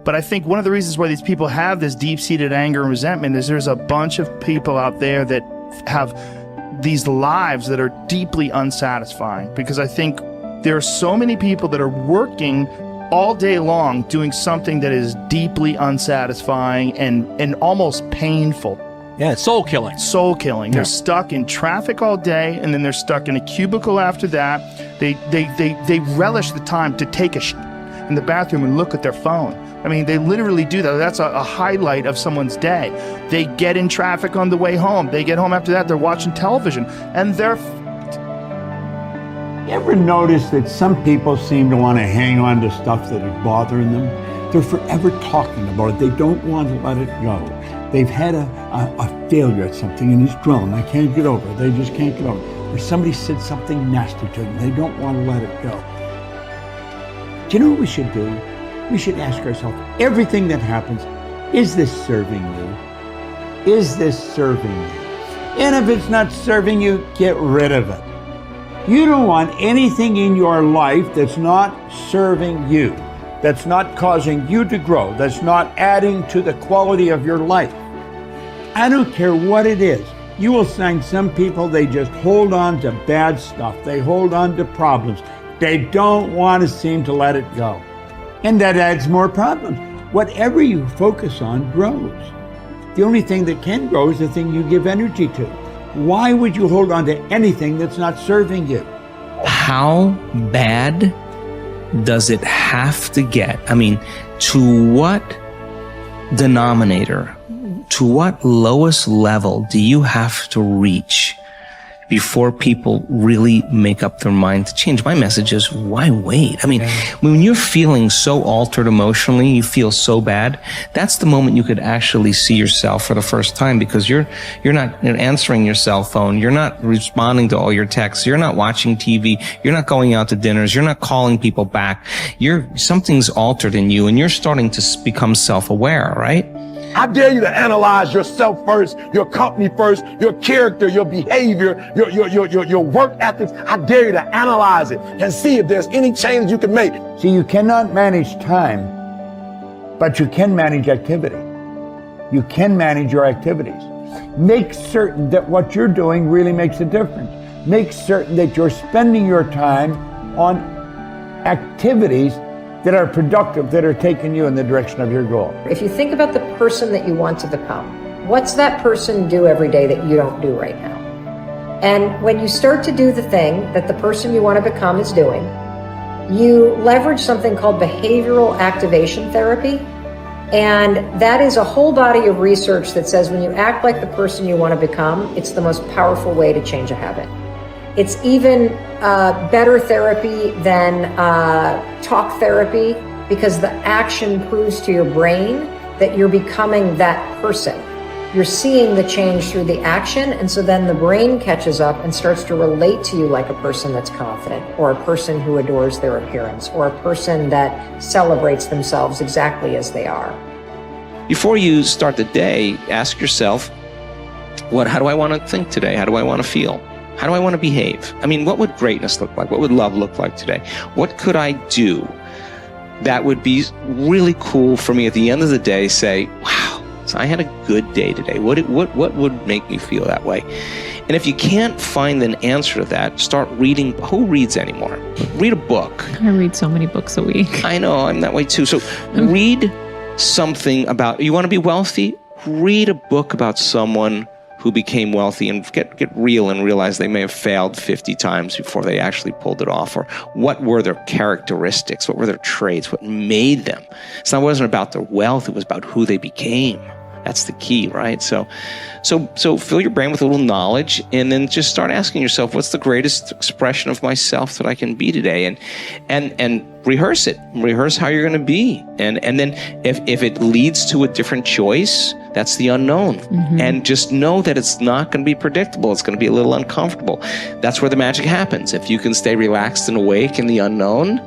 But I think one of the reasons why these people have this deep-seated anger and resentment is there's a bunch of people out there that have these lives that are deeply unsatisfying, because I think there are so many people that are working all day long doing something that is deeply unsatisfying and almost painful. Yeah, it's soul killing. Soul killing. Yeah. They're stuck in traffic all day, and then they're stuck in a cubicle after that. They relish the time to take a shit in the bathroom and look at their phone. I mean, they literally do that. That's a highlight of someone's day. They get in traffic on the way home. They get home after that, they're watching television, and they're You ever notice that some people seem to want to hang on to stuff that is bothering them? They're forever talking about it. They don't want to let it go. They've had a failure at something and it's grown. They can't get over it. They just can't get over it. Or somebody said something nasty to them. They don't want to let it go. Do you know what we should do? We should ask ourselves, everything that happens, is this serving you? Is this serving you? And if it's not serving you, get rid of it. You don't want anything in your life that's not serving you, that's not causing you to grow, that's not adding to the quality of your life. I don't care what it is. You will find some people, they just hold on to bad stuff. They hold on to problems. They don't want to seem to let it go. And that adds more problems. Whatever you focus on grows. The only thing that can grow is the thing you give energy to. Why would you hold on to anything that's not serving you? How bad does it have to get? I mean, to what denominator, to what lowest level do you have to reach before people really make up their mind to change? My message is, why wait? I mean, when you're feeling so altered emotionally, you feel so bad, that's the moment you could actually see yourself for the first time, because you're not answering your cell phone, you're not responding to all your texts, you're not watching TV, you're not going out to dinners, you're not calling people back. Something's altered in you, and you're starting to become self-aware, right? I dare you to analyze yourself first, your company first, your character, your behavior, your work ethics. I dare you to analyze it and see if there's any change you can make. See, you cannot manage time, but you can manage activity. You can manage your activities. Make certain that what you're doing really makes a difference. Make certain that you're spending your time on activities that are productive, that are taking you in the direction of your goal. If you think about the person that you want to become, what's that person do every day that you don't do right now? And when you start to do the thing that the person you want to become is doing, you leverage something called behavioral activation therapy. And that is a whole body of research that says when you act like the person you want to become, it's the most powerful way to change a habit. It's even better therapy than talk therapy, because the action proves to your brain that you're becoming that person. You're seeing the change through the action, and so then the brain catches up and starts to relate to you like a person that's confident, or a person who adores their appearance, or a person that celebrates themselves exactly as they are. Before you start the day, ask yourself, how do I want to think today? How do I want to feel? How do I want to behave? I mean, what would greatness look like? What would love look like today? What could I do that would be really cool for me at the end of the day? Say, wow, so I had a good day today. What would make me feel that way? And if you can't find an answer to that, start reading. Who reads anymore? Read a book. I read so many books a week. I know, I'm that way too. So read something about, you want to be wealthy? Read a book about someone who became wealthy, and get real and realize they may have failed 50 times before they actually pulled it off. Or what were their characteristics? What were their traits? What made them? It wasn't about their wealth. It was about who they became. That's the key, right? So fill your brain with a little knowledge, and then just start asking yourself, what's the greatest expression of myself that I can be today? And rehearse it. Rehearse how you're going to be. And then if it leads to a different choice, that's the unknown. Mm-hmm. And just know that it's not going to be predictable. It's going to be a little uncomfortable. That's where the magic happens. If you can stay relaxed and awake in the unknown,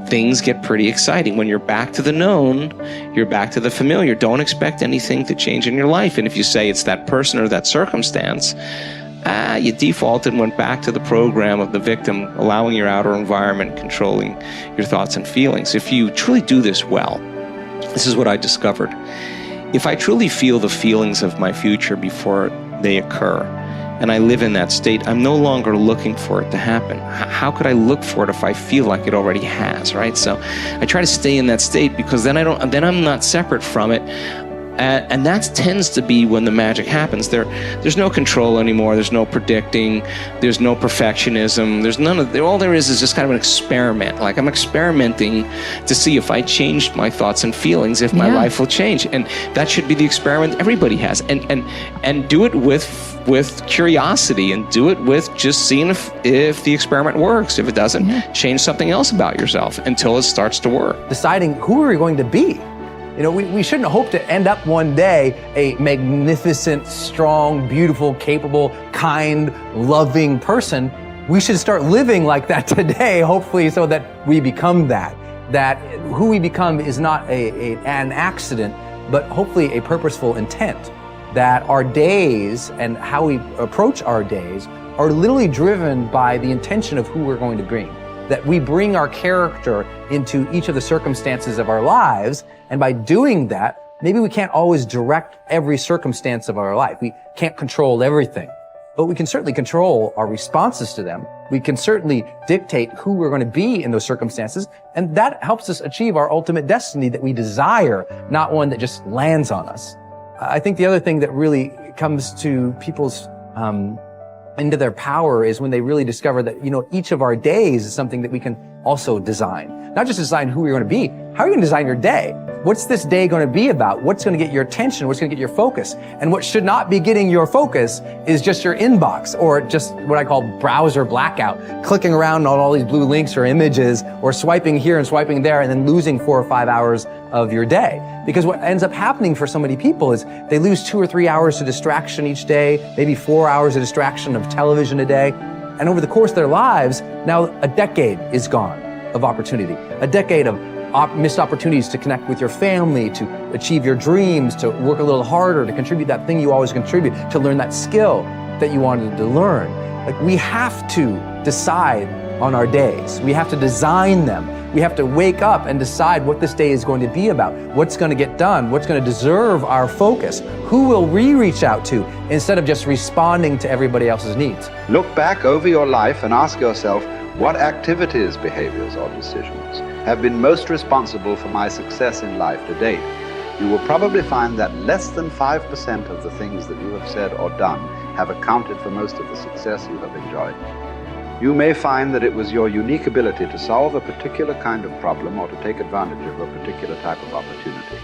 things get pretty exciting. When you're back to the known, you're back to the familiar. Don't expect anything to change in your life. And if you say it's that person or that circumstance, you defaulted and went back to the program of the victim, allowing your outer environment controlling your thoughts and feelings. If you truly do this well, This is what I discovered. If I truly feel the feelings of my future before they occur, and I live in that state, I'm no longer looking for it to happen. How could I look for it if I feel like it already has, right? So I try to stay in that state, because then I'm not separate from it. And that tends to be when the magic happens. There's no control anymore. There's no predicting. There's no perfectionism. There's none of. All there is just kind of an experiment. Like, I'm experimenting to see if I changed my thoughts and feelings, if my life will change. And that should be the experiment everybody has. And do it with curiosity, and do it with just seeing if the experiment works. If it doesn't, change something else about yourself until it starts to work. Deciding who are we going to be. You know, we shouldn't hope to end up one day a magnificent, strong, beautiful, capable, kind, loving person. We should start living like that today, hopefully, so that we become that. That who we become is not an accident, but hopefully a purposeful intent. That our days and how we approach our days are literally driven by the intention of who we're going to bring. That we bring our character into each of the circumstances of our lives, and by doing that, maybe we can't always direct every circumstance of our life. We can't control everything, but we can certainly control our responses to them. We can certainly dictate who we're going to be in those circumstances, and that helps us achieve our ultimate destiny that we desire, not one that just lands on us. I think the other thing that really comes to people's into their power is when they really discover that, you know, each of our days is something that we can also design. Not just design who we're going to be. How are you going to design your day? What's this day going to be about? What's going to get your attention? What's going to get your focus? And what should not be getting your focus is just your inbox, or just what I call browser blackout, clicking around on all these blue links or images, or swiping here and swiping there, and then losing 4 or 5 hours of your day. Because what ends up happening for so many people is they lose 2 or 3 hours to distraction each day, maybe 4 hours of distraction of television a day. And over the course of their lives, now a decade is gone of opportunity, a decade of missed opportunities to connect with your family, to achieve your dreams, to work a little harder, to contribute that thing you always contribute, to learn that skill that you wanted to learn. Like, we have to decide on our days. We have to design them. We have to wake up and decide what this day is going to be about, what's going to get done, what's going to deserve our focus, who will we reach out to, instead of just responding to everybody else's needs. Look back over your life and ask yourself, what activities, behaviors, or decisions have been most responsible for my success in life to date? You will probably find that less than 5% of the things that you have said or done have accounted for most of the success you have enjoyed. You may find that it was your unique ability to solve a particular kind of problem or to take advantage of a particular type of opportunity.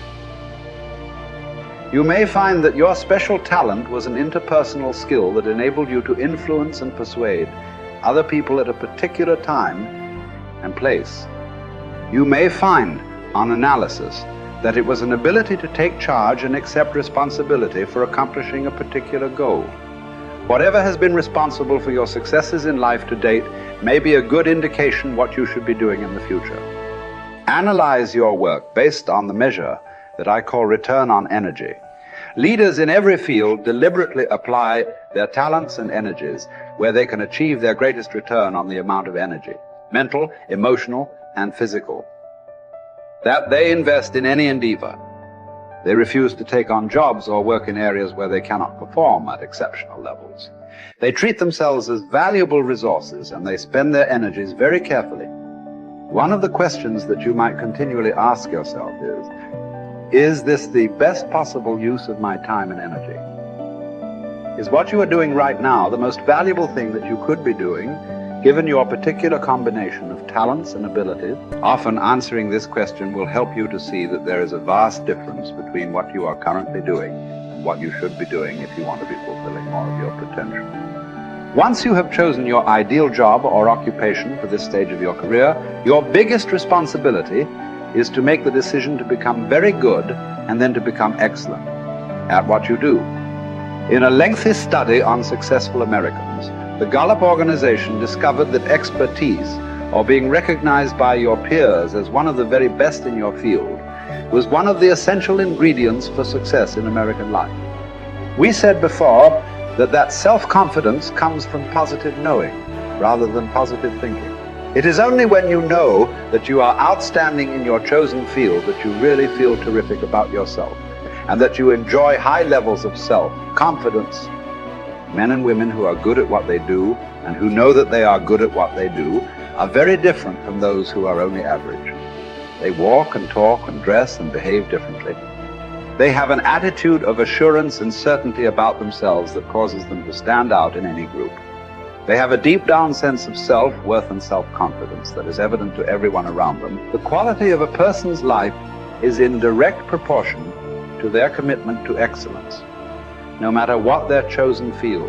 You may find that your special talent was an interpersonal skill that enabled you to influence and persuade other people at a particular time and place. You may find, on analysis, that it was an ability to take charge and accept responsibility for accomplishing a particular goal. Whatever has been responsible for your successes in life to date may be a good indication what you should be doing in the future. Analyze your work based on the measure that I call return on energy. Leaders in every field deliberately apply their talents and energies where they can achieve their greatest return on the amount of energy, mental, emotional, and physical, that they invest in any endeavor. They refuse to take on jobs or work in areas where they cannot perform at exceptional levels. They treat themselves as valuable resources, and they spend their energies very carefully. One of the questions that you might continually ask yourself is this the best possible use of my time and energy? Is what you are doing right now the most valuable thing that you could be doing, given your particular combination of talents and abilities? Often answering this question will help you to see that there is a vast difference between what you are currently doing and what you should be doing if you want to be fulfilling more of your potential. Once you have chosen your ideal job or occupation for this stage of your career, your biggest responsibility is to make the decision to become very good and then to become excellent at what you do. In a lengthy study on successful Americans, the Gallup organization discovered that expertise, or being recognized by your peers as one of the very best in your field, was one of the essential ingredients for success in American life. We said before that self-confidence comes from positive knowing rather than positive thinking. It is only when you know that you are outstanding in your chosen field that you really feel terrific about yourself, and that you enjoy high levels of self-confidence. Men and women who are good at what they do and who know that they are good at what they do are very different from those who are only average. They walk and talk and dress and behave differently. They have an attitude of assurance and certainty about themselves that causes them to stand out in any group. They have a deep down sense of self-worth and self-confidence that is evident to everyone around them. The quality of a person's life is in direct proportion to their commitment to excellence, no matter what their chosen field.